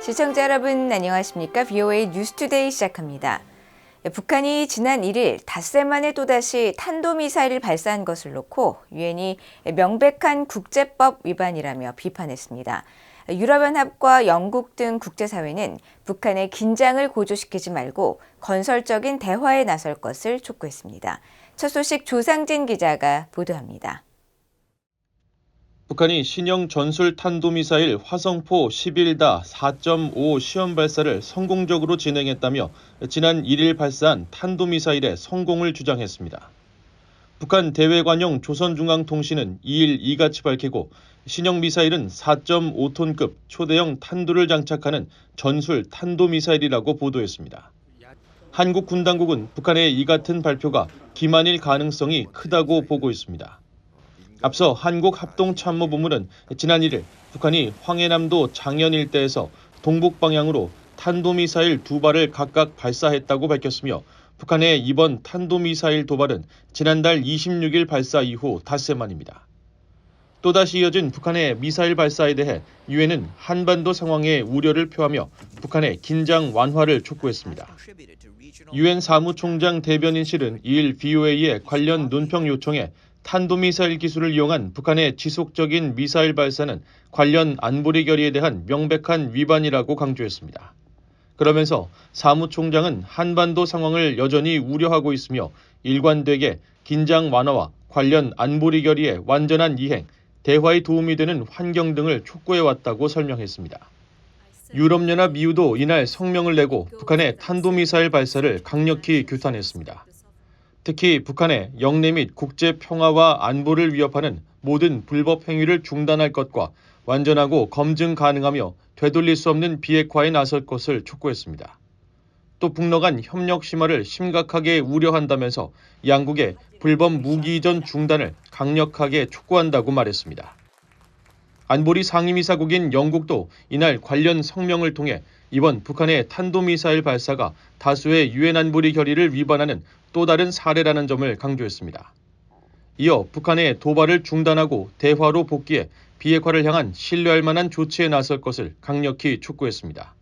시청자 여러분 안녕하십니까? VOA 뉴스투데이 시작합니다. 북한이 지난 1일 닷새 만에 또다시 탄도미사일을 발사한 것을 놓고 유엔이 명백한 국제법 위반이라며 비판했습니다. 유럽연합과 영국 등 국제사회는 북한의 긴장을 고조시키지 말고 건설적인 대화에 나설 것을 촉구했습니다. 첫 소식 조상진 기자가 보도합니다. 북한이 신형 전술 탄도미사일 화성포 11다 4.5 시험 발사를 성공적으로 진행했다며 지난 1일 발사한 탄도미사일의 성공을 주장했습니다. 북한 대외관용 조선중앙통신은 2일 이같이 밝히고 신형 미사일은 4.5톤급 초대형 탄두를 장착하는 전술 탄도미사일이라고 보도했습니다. 한국 군 당국은 북한의 이 같은 발표가 기만일 가능성이 크다고 보고 있습니다. 앞서 한국합동참모본부는 지난 1일 북한이 황해남도 장현 일대에서 동북 방향으로 탄도미사일 2발을 각각 발사했다고 밝혔으며 북한의 이번 탄도미사일 도발은 지난달 26일 발사 이후 닷새 만입니다. 또다시 이어진 북한의 미사일 발사에 대해 유엔은 한반도 상황에 우려를 표하며 북한의 긴장 완화를 촉구했습니다. 유엔 사무총장 대변인실은 2일 VOA에 관련 논평 요청에 탄도미사일 기술을 이용한 북한의 지속적인 미사일 발사는 관련 안보리 결의에 대한 명백한 위반이라고 강조했습니다. 그러면서 사무총장은 한반도 상황을 여전히 우려하고 있으며 일관되게 긴장 완화와 관련 안보리 결의의 완전한 이행, 대화에 도움이 되는 환경 등을 촉구해왔다고 설명했습니다. 유럽연합 EU도 이날 성명을 내고 북한의 탄도미사일 발사를 강력히 규탄했습니다. 특히 북한의 영내 및 국제 평화와 안보를 위협하는 모든 불법 행위를 중단할 것과 완전하고 검증 가능하며 되돌릴 수 없는 비핵화에 나설 것을 촉구했습니다. 또 북러 간 협력 심화를 심각하게 우려한다면서 양국의 불법 무기 이전 중단을 강력하게 촉구한다고 말했습니다. 안보리 상임이사국인 영국도 이날 관련 성명을 통해 이번 북한의 탄도미사일 발사가 다수의 유엔 안보리 결의를 위반하는 또 다른 사례라는 점을 강조했습니다. 이어 북한의 도발을 중단하고 대화로 복귀해 비핵화를 향한 신뢰할 만한 조치에 나설 것을 강력히 촉구했습니다.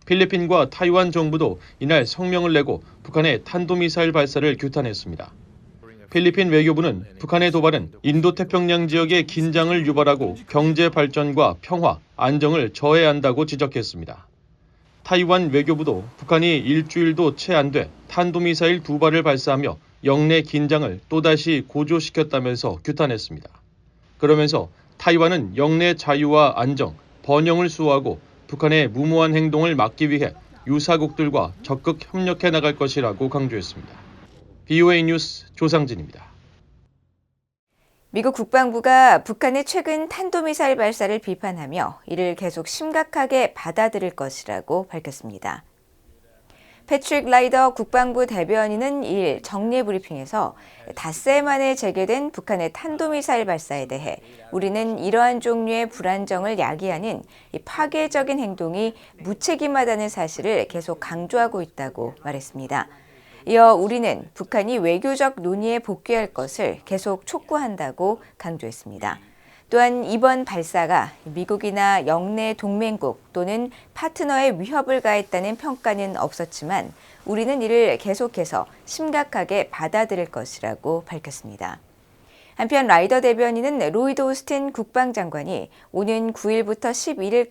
필리핀과 타이완 정부도 이날 성명을 내고 북한의 탄도미사일 발사를 규탄했습니다. 필리핀 외교부는 북한의 도발은 인도태평양 지역의 긴장을 유발하고 경제 발전과 평화, 안정을 저해한다고 지적했습니다. 타이완 외교부도 북한이 일주일도 채 안 돼 탄도미사일 2발을 발사하며 영내 긴장을 또다시 고조시켰다면서 규탄했습니다. 그러면서 타이완은 영내 자유와 안정, 번영을 수호하고 북한의 무모한 행동을 막기 위해 유사국들과 적극 협력해 나갈 것이라고 강조했습니다. VOA 뉴스 조상진입니다. 미국 국방부가 북한의 최근 탄도미사일 발사를 비판하며 이를 계속 심각하게 받아들일 것이라고 밝혔습니다. 패트릭 라이더 국방부 대변인은 2일 정례 브리핑에서 닷새 만에 재개된 북한의 탄도미사일 발사에 대해 우리는 이러한 종류의 불안정을 야기하는 파괴적인 행동이 무책임하다는 사실을 계속 강조하고 있다고 말했습니다. 이어 우리는 북한이 외교적 논의에 복귀할 것을 계속 촉구한다고 강조했습니다. 또한 이번 발사가 미국이나 영내 동맹국 또는 파트너에 위협을 가했다는 평가는 없었지만 우리는 이를 계속해서 심각하게 받아들일 것이라고 밝혔습니다. 한편 라이더 대변인은 로이드 오스틴 국방장관이 오는 9일부터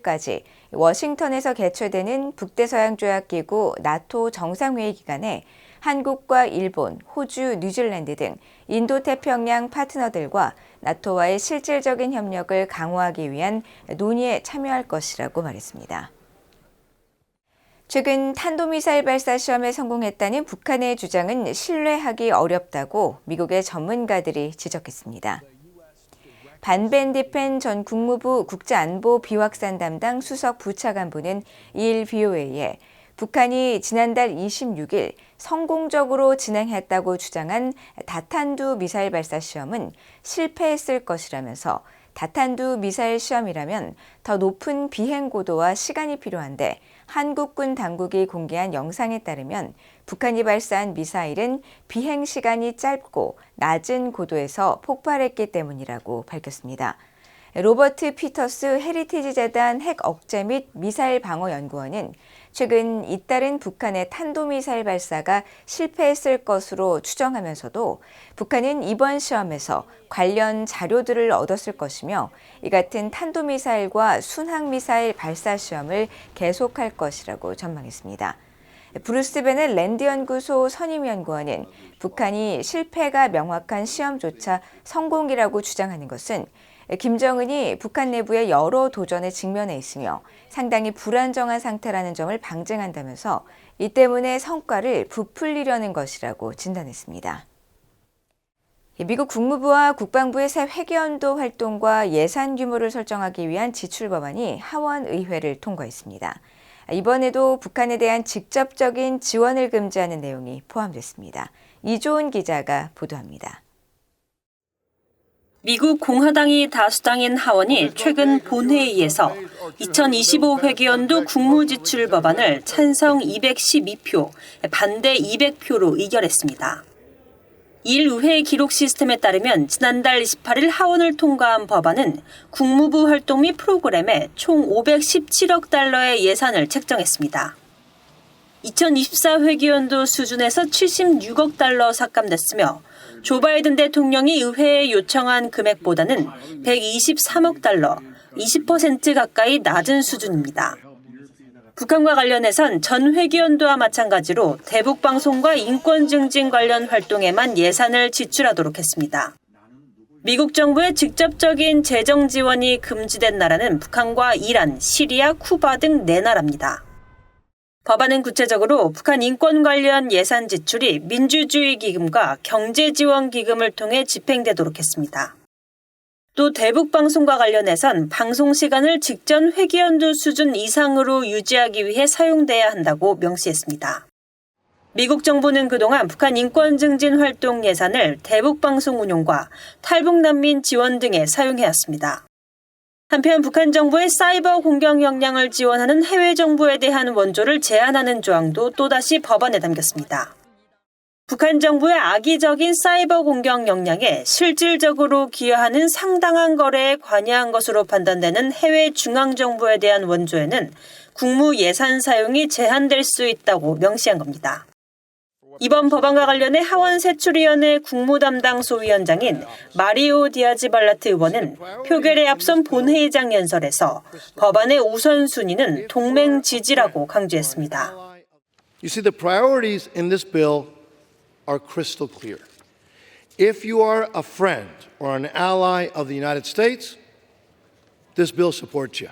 11일까지 워싱턴에서 개최되는 북대서양조약기구 나토 정상회의 기간에 한국과 일본, 호주, 뉴질랜드 등 인도태평양 파트너들과 나토와의 실질적인 협력을 강화하기 위한 논의에 참여할 것이라고 말했습니다. 최근 탄도미사일 발사 시험에 성공했다는 북한의 주장은 신뢰하기 어렵다고 미국의 전문가들이 지적했습니다. 반벤디펜 전 국무부 국제안보 비확산 담당 수석 부차관보는 2일 VOA에 북한이 지난달 26일 성공적으로 진행했다고 주장한 다탄두 미사일 발사 시험은 실패했을 것이라면서 다탄두 미사일 시험이라면 더 높은 비행 고도와 시간이 필요한데 한국군 당국이 공개한 영상에 따르면 북한이 발사한 미사일은 비행 시간이 짧고 낮은 고도에서 폭발했기 때문이라고 밝혔습니다. 로버트 피터스 헤리티지 재단 핵 억제 및 미사일 방어 연구원은 최근 잇따른 북한의 탄도미사일 발사가 실패했을 것으로 추정하면서도 북한은 이번 시험에서 관련 자료들을 얻었을 것이며 이 같은 탄도미사일과 순항미사일 발사 시험을 계속할 것이라고 전망했습니다. 브루스 베넷 랜드연구소 선임연구원은 북한이 실패가 명확한 시험조차 성공이라고 주장하는 것은 김정은이 북한 내부의 여러 도전에 직면해 있으며 상당히 불안정한 상태라는 점을 방증한다면서 이 때문에 성과를 부풀리려는 것이라고 진단했습니다. 미국 국무부와 국방부의 새 회계연도 활동과 예산 규모를 설정하기 위한 지출 법안이 하원 의회를 통과했습니다. 이번에도 북한에 대한 직접적인 지원을 금지하는 내용이 포함됐습니다. 이조은 기자가 보도합니다. 미국 공화당이 다수당인 하원이 최근 본회의에서 2025 회계연도 국무지출 법안을 찬성 212표, 반대 200표로 의결했습니다. 일 의회 기록 시스템에 따르면 지난달 28일 하원을 통과한 법안은 국무부 활동 및 프로그램에 총 517억 달러의 예산을 책정했습니다. 2024 회계연도 수준에서 76억 달러 삭감됐으며 조 바이든 대통령이 의회에 요청한 금액보다는 123억 달러, 20% 가까이 낮은 수준입니다. 북한과 관련해선 전 회계연도와 마찬가지로 대북방송과 인권 증진 관련 활동에만 예산을 지출하도록 했습니다. 미국 정부의 직접적인 재정 지원이 금지된 나라는 북한과 이란, 시리아, 쿠바 등 4나라입니다. 법안은 구체적으로 북한 인권 관련 예산 지출이 민주주의 기금과 경제지원 기금을 통해 집행되도록 했습니다. 또 대북방송과 관련해선 방송 시간을 직전 회계연도 수준 이상으로 유지하기 위해 사용돼야 한다고 명시했습니다. 미국 정부는 그동안 북한 인권 증진 활동 예산을 대북방송 운용과 탈북난민 지원 등에 사용해왔습니다. 한편 북한 정부의 사이버 공격 역량을 지원하는 해외 정부에 대한 원조를 제한하는 조항도 또다시 법안에 담겼습니다. 북한 정부의 악의적인 사이버 공격 역량에 실질적으로 기여하는 상당한 거래에 관여한 것으로 판단되는 해외 중앙정부에 대한 원조에는 국무 예산 사용이 제한될 수 있다고 명시한 겁니다. 이번 법안과 관련해 하원 세출위원회 국무담당 소위원장인 마리오 디아즈 발라트 의원은 표결에 앞선 본회의장 연설에서 법안의 우선순위는 동맹 지지라고 강조했습니다. You see, the priorities in this bill are crystal clear. If you are a friend or an ally of the United States, this bill supports you.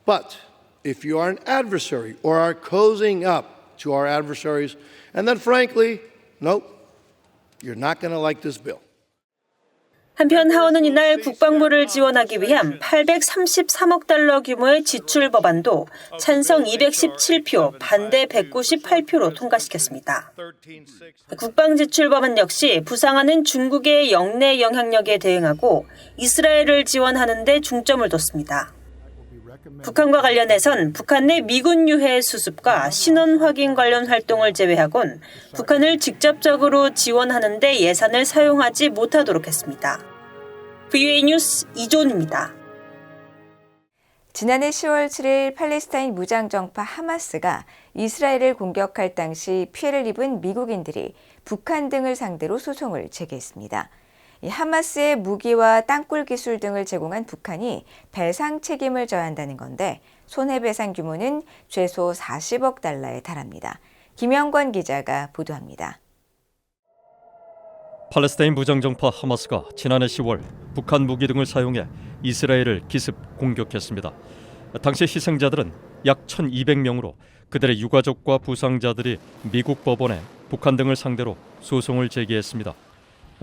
But if you are an adversary or are cozying up to our adversaries, and then frankly, nope, you're not going to like this bill. 한편 하원은 이날 국방부를 지원하기 위한 833억 달러 규모의 지출 법안도 찬성 217표, 반대 198표로 통과시켰습니다. 국방지출 법안 역시 부상하는 중국의 영내 영향력에 대응하고 이스라엘을 지원하는 데 중점을 뒀습니다. 북한과 관련해선 북한 내 미군 유해 수습과 신원 확인 관련 활동을 제외하곤 북한을 직접적으로 지원하는 데 예산을 사용하지 못하도록 했습니다. VOA 뉴스 이존입니다. 지난해 10월 7일 팔레스타인 무장정파 하마스가 이스라엘을 공격할 당시 피해를 입은 미국인들이 북한 등을 상대로 소송을 제기했습니다. 이 하마스의 무기와 땅굴 기술 등을 제공한 북한이 배상 책임을 져야 한다는 건데 손해배상 규모는 최소 40억 달러에 달합니다. 김영권 기자가 보도합니다. 팔레스타인 무장정파 하마스가 지난해 10월 북한 무기 등을 사용해 이스라엘을 기습 공격했습니다. 당시 희생자들은 약 1,200명으로 그들의 유가족과 부상자들이 미국 법원에 북한 등을 상대로 소송을 제기했습니다.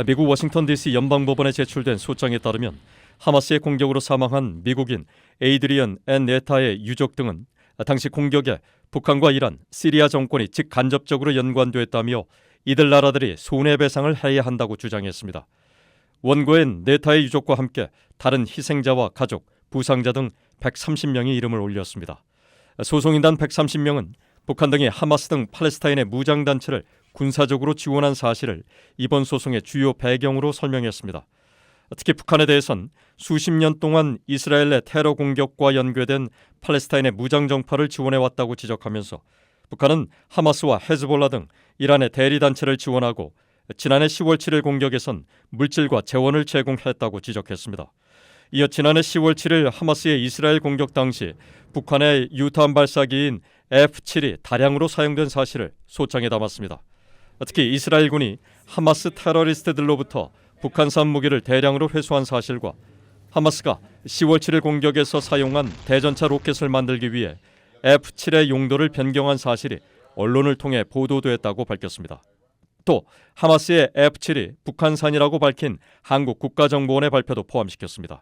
미국 워싱턴 DC 연방법원에 제출된 소장에 따르면 하마스의 공격으로 사망한 미국인 에이드리언 앤 네타의 유족 등은 당시 공격에 북한과 이란, 시리아 정권이 직간접적으로 연관됐다며 이들 나라들이 손해배상을 해야 한다고 주장했습니다. 원고엔 네타의 유족과 함께 다른 희생자와 가족, 부상자 등 130명이 이름을 올렸습니다. 소송인단 130명은 북한 등이 하마스 등 팔레스타인의 무장단체를 군사적으로 지원한 사실을 이번 소송의 주요 배경으로 설명했습니다. 특히 북한에 대해선 수십 년 동안 이스라엘의 테러 공격과 연계된 팔레스타인의 무장 정파를 지원해왔다고 지적하면서 북한은 하마스와 헤즈볼라 등 이란의 대리단체를 지원하고 지난해 10월 7일 공격에선 물질과 재원을 제공했다고 지적했습니다. 이어 지난해 10월 7일 하마스의 이스라엘 공격 당시 북한의 유탄 발사기인 F-7이 다량으로 사용된 사실을 소장에 담았습니다. 특히 이스라엘군이 하마스 테러리스트들로부터 북한산 무기를 대량으로 회수한 사실과 하마스가 10월 7일 공격에서 사용한 대전차 로켓을 만들기 위해 F-7의 용도를 변경한 사실이 언론을 통해 보도됐다고 밝혔습니다. 또 하마스의 F-7이 북한산이라고 밝힌 한국 국가정보원의 발표도 포함시켰습니다.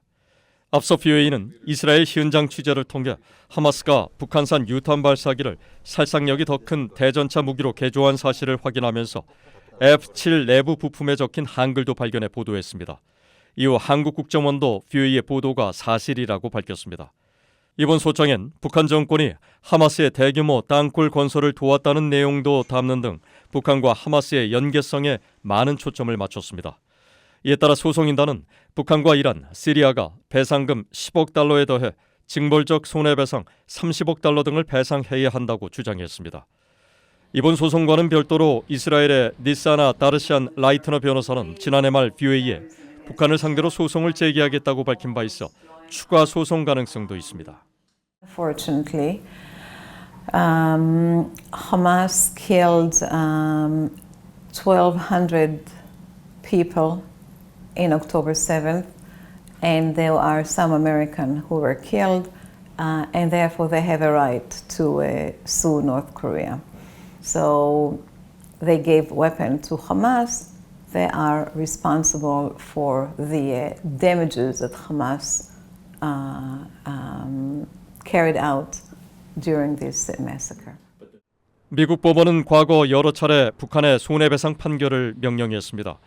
앞서 VOA는 이스라엘 현장 취재를 통해 하마스가 북한산 유탄 발사기를 살상력이 더 큰 대전차 무기로 개조한 사실을 확인하면서 F-7 내부 부품에 적힌 한글도 발견해 보도했습니다. 이후 한국 국정원도 VOA의 보도가 사실이라고 밝혔습니다. 이번 소장엔 북한 정권이 하마스의 대규모 땅굴 건설을 도왔다는 내용도 담는 등 북한과 하마스의 연계성에 많은 초점을 맞췄습니다. 이에 따라 소송인단은 북한과 이란, 시리아가 배상금 10억 달러에 더해 징벌적 손해배상 30억 달러 등을 배상해야 한다고 주장했습니다. 이번 소송과는 별도로 이스라엘의 니사나 다르시안 라이트너 변호사는 지난해 말 VOA에 북한을 상대로 소송을 제기하겠다고 밝힌 바 있어 추가 소송 가능성도 있습니다. Fortunately, Hamas killed 1,200 people in October 7th, and there are some Americans who were killed, and therefore they have a right to sue North Korea. So they gave weapons to Hamas. They are responsible for the damages that Hamas carried out during this massacre. 미국 법원은 과거 여러 차례 북한의 손해배상 판결을 명령했습니다.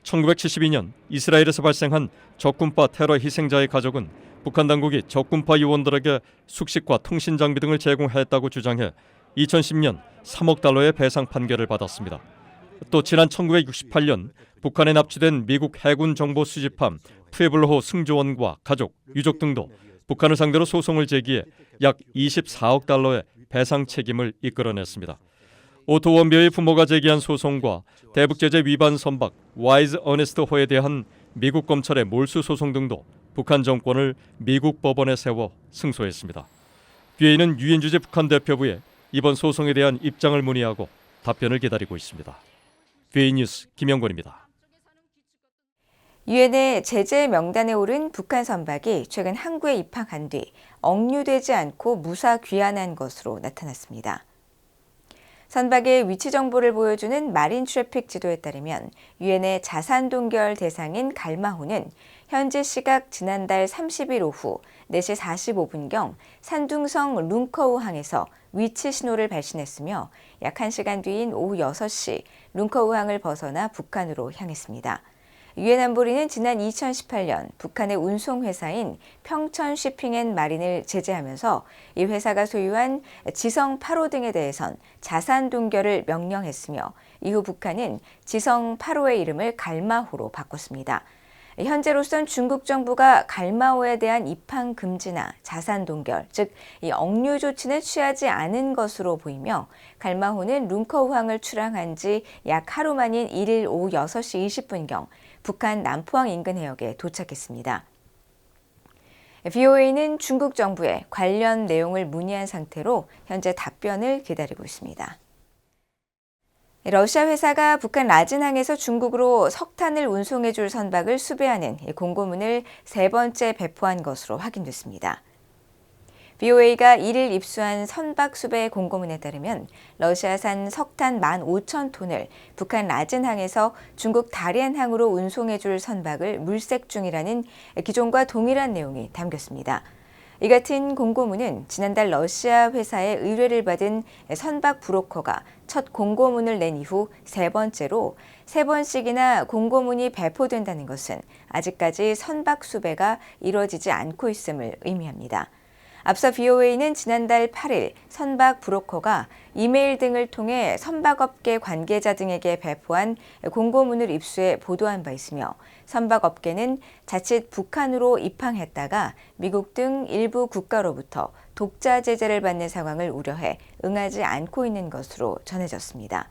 1972년 이스라엘에서 발생한 적군파 테러 희생자의 가족은 북한 당국이 적군파 요원들에게 숙식과 통신 장비 등을 제공했다고 주장해 2010년 3억 달러의 배상 판결을 받았습니다. 또 지난 1968년 북한에 납치된 미국 해군 정보 수집함 푸에블로호 승조원과 가족, 유족 등도 북한을 상대로 소송을 제기해 약 24억 달러의 배상 책임을 이끌어냈습니다. 오토 원비어의 부모가 제기한 소송과 대북제재 위반 선박 와이즈 어네스트 호에 대한 미국 검찰의 몰수 소송 등도 북한 정권을 미국 법원에 세워 승소했습니다. VOA는 유엔 주재 북한 대표부에 이번 소송에 대한 입장을 문의하고 답변을 기다리고 있습니다. VOA 뉴스 김영권입니다. 유엔의 제재 명단에 오른 북한 선박이 최근 항구에 입항한 뒤 억류되지 않고 무사 귀환한 것으로 나타났습니다. 선박의 위치 정보를 보여주는 마린 트래픽 지도에 따르면 유엔의 자산 동결 대상인 갈마호는 현지 시각 지난달 30일 오후 4시 45분경 산둥성 룽커우항에서 위치 신호를 발신했으며 약 1시간 뒤인 오후 6시 룽커우항을 벗어나 북한으로 향했습니다. 유엔 안보리는 지난 2018년 북한의 운송회사인 평천쉬핑앤마린을 제재하면서 이 회사가 소유한 지성 8호 등에 대해선 자산 동결을 명령했으며 이후 북한은 지성 8호의 이름을 갈마호로 바꿨습니다. 현재로선 중국 정부가 갈마호에 대한 입항 금지나 자산 동결, 즉 이 억류 조치는 취하지 않은 것으로 보이며 갈마호는 룽커우항을 출항한 지 약 하루 만인 1일 오후 6시 20분경 북한 남포항 인근 해역에 도착했습니다. VOA는 중국 정부에 관련 내용을 문의한 상태로 현재 답변을 기다리고 있습니다. 러시아 회사가 북한 라진항에서 중국으로 석탄을 운송해줄 선박을 수배하는 공고문을 3번째 배포한 것으로 확인됐습니다. VOA가 1일 입수한 선박 수배 공고문에 따르면 러시아산 석탄 15,000톤을 북한 라진항에서 중국 다롄항으로 운송해줄 선박을 물색 중이라는 기존과 동일한 내용이 담겼습니다. 이 같은 공고문은 지난달 러시아 회사의 의뢰를 받은 선박 브로커가 첫 공고문을 낸 이후 3번째로 3번씩이나 공고문이 배포된다는 것은 아직까지 선박 수배가 이루어지지 않고 있음을 의미합니다. 앞서 BOA는 지난달 8일 선박 브로커가 이메일 등을 통해 선박업계 관계자 등에게 배포한 공고문을 입수해 보도한 바 있으며 선박업계는 자칫 북한으로 입항했다가 미국 등 일부 국가로부터 독자 제재를 받는 상황을 우려해 응하지 않고 있는 것으로 전해졌습니다.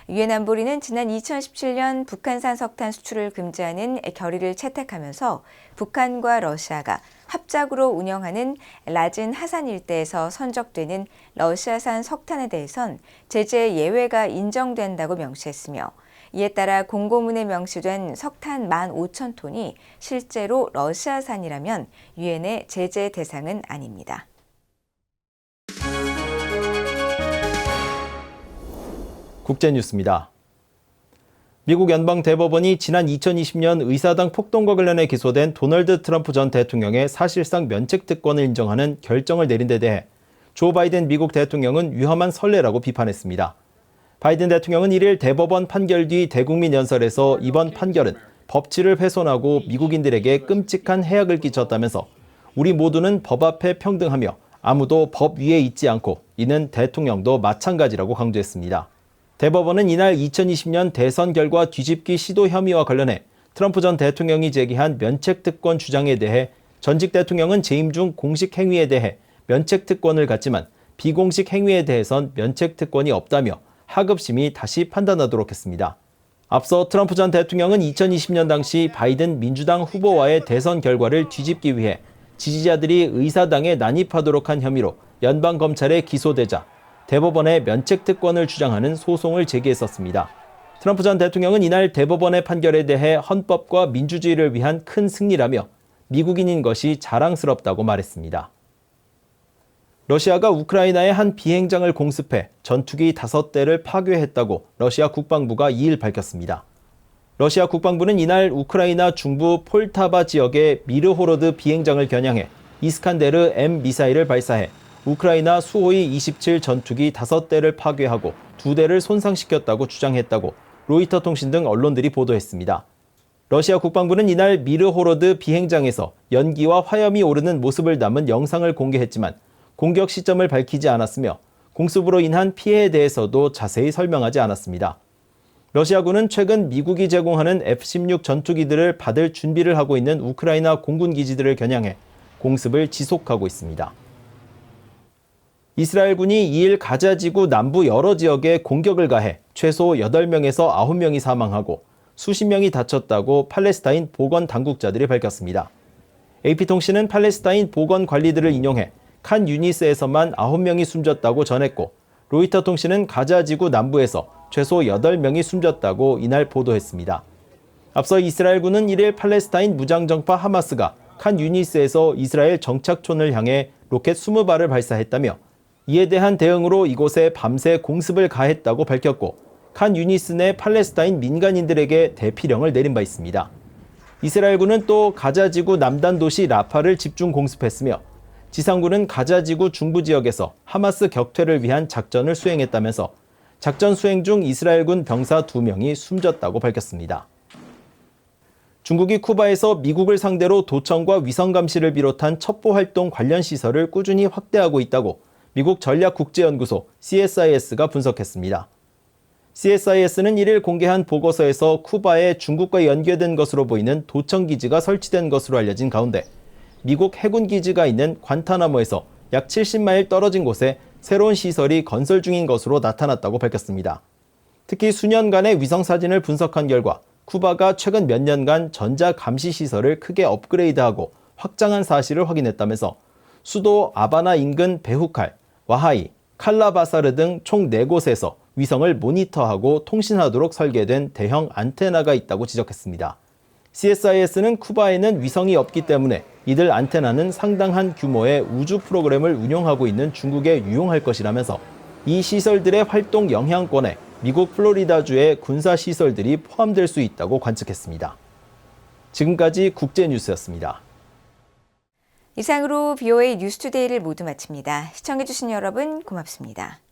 유엔 안보리는 지난 2017년 북한산 석탄 수출을 금지하는 결의를 채택하면서 북한과 러시아가 합작으로 운영하는 라진 하산 일대에서 선적되는 러시아산 석탄에 대해선 제재 예외가 인정된다고 명시했으며 이에 따라 공고문에 명시된 석탄 15,000톤이 실제로 러시아산이라면 유엔의 제재 대상은 아닙니다. 국제뉴스입니다. 미국 연방대법원이 지난 2020년 의사당 폭동과 관련해 기소된 도널드 트럼프 전 대통령의 사실상 면책특권을 인정하는 결정을 내린 데 대해 조 바이든 미국 대통령은 위험한 선례라고 비판했습니다. 바이든 대통령은 1일 대법원 판결 뒤 대국민 연설에서 이번 판결은 법치를 훼손하고 미국인들에게 끔찍한 해악을 끼쳤다면서 우리 모두는 법 앞에 평등하며 아무도 법 위에 있지 않고 이는 대통령도 마찬가지라고 강조했습니다. 대법원은 이날 2020년 대선 결과 뒤집기 시도 혐의와 관련해 트럼프 전 대통령이 제기한 면책특권 주장에 대해 전직 대통령은 재임 중 공식 행위에 대해 면책특권을 갖지만 비공식 행위에 대해선 면책특권이 없다며 하급심이 다시 판단하도록 했습니다. 앞서 트럼프 전 대통령은 2020년 당시 바이든 민주당 후보와의 대선 결과를 뒤집기 위해 지지자들이 의사당에 난입하도록 한 혐의로 연방검찰에 기소되자 대법원에 면책특권을 주장하는 소송을 제기했었습니다. 트럼프 전 대통령은 이날 대법원의 판결에 대해 헌법과 민주주의를 위한 큰 승리라며 미국인인 것이 자랑스럽다고 말했습니다. 러시아가 우크라이나의 한 비행장을 공습해 전투기 5대를 파괴했다고 러시아 국방부가 2일 밝혔습니다. 러시아 국방부는 이날 우크라이나 중부 폴타바 지역의 미르호로드 비행장을 겨냥해 이스칸데르 M 미사일을 발사해 우크라이나 수호이 27 전투기 5대를 파괴하고 2대를 손상시켰다고 주장했다고 로이터 통신 등 언론들이 보도했습니다. 러시아 국방부는 이날 미르호로드 비행장에서 연기와 화염이 오르는 모습을 담은 영상을 공개했지만 공격 시점을 밝히지 않았으며 공습으로 인한 피해에 대해서도 자세히 설명하지 않았습니다. 러시아군은 최근 미국이 제공하는 F-16 전투기들을 받을 준비를 하고 있는 우크라이나 공군 기지들을 겨냥해 공습을 지속하고 있습니다. 이스라엘군이 2일 가자지구 남부 여러 지역에 공격을 가해 최소 8명에서 9명이 사망하고 수십 명이 다쳤다고 팔레스타인 보건 당국자들이 밝혔습니다. AP통신은 팔레스타인 보건 관리들을 인용해 칸 유니스에서만 9명이 숨졌다고 전했고 로이터 통신은 가자지구 남부에서 최소 8명이 숨졌다고 이날 보도했습니다. 앞서 이스라엘군은 1일 팔레스타인 무장정파 하마스가 칸 유니스에서 이스라엘 정착촌을 향해 로켓 20발을 발사했다며 이에 대한 대응으로 이곳에 밤새 공습을 가했다고 밝혔고 칸 유니스 내 팔레스타인 민간인들에게 대피령을 내린 바 있습니다. 이스라엘군은 또 가자지구 남단 도시 라파를 집중 공습했으며 지상군은 가자지구 중부 지역에서 하마스 격퇴를 위한 작전을 수행했다면서 작전 수행 중 이스라엘군 병사 2명이 숨졌다고 밝혔습니다. 중국이 쿠바에서 미국을 상대로 도청과 위성 감시를 비롯한 첩보 활동 관련 시설을 꾸준히 확대하고 있다고 미국 전략국제연구소 CSIS가 분석했습니다. CSIS는 1일 공개한 보고서에서 쿠바에 중국과 연계된 것으로 보이는 도청기지가 설치된 것으로 알려진 가운데 미국 해군기지가 있는 관타나모에서 약 70마일 떨어진 곳에 새로운 시설이 건설 중인 것으로 나타났다고 밝혔습니다. 특히 수년간의 위성사진을 분석한 결과 쿠바가 최근 몇 년간 전자감시시설을 크게 업그레이드하고 확장한 사실을 확인했다면서 수도 아바나 인근 베후칼, 와하이, 칼라바사르 등 총 4곳에서 위성을 모니터하고 통신하도록 설계된 대형 안테나가 있다고 지적했습니다. CSIS는 쿠바에는 위성이 없기 때문에 이들 안테나는 상당한 규모의 우주 프로그램을 운용하고 있는 중국에 유용할 것이라면서 이 시설들의 활동 영향권에 미국 플로리다주의 군사시설들이 포함될 수 있다고 관측했습니다. 지금까지 국제뉴스였습니다. 이상으로 BOA 뉴스투데이를 모두 마칩니다. 시청해주신 여러분 고맙습니다.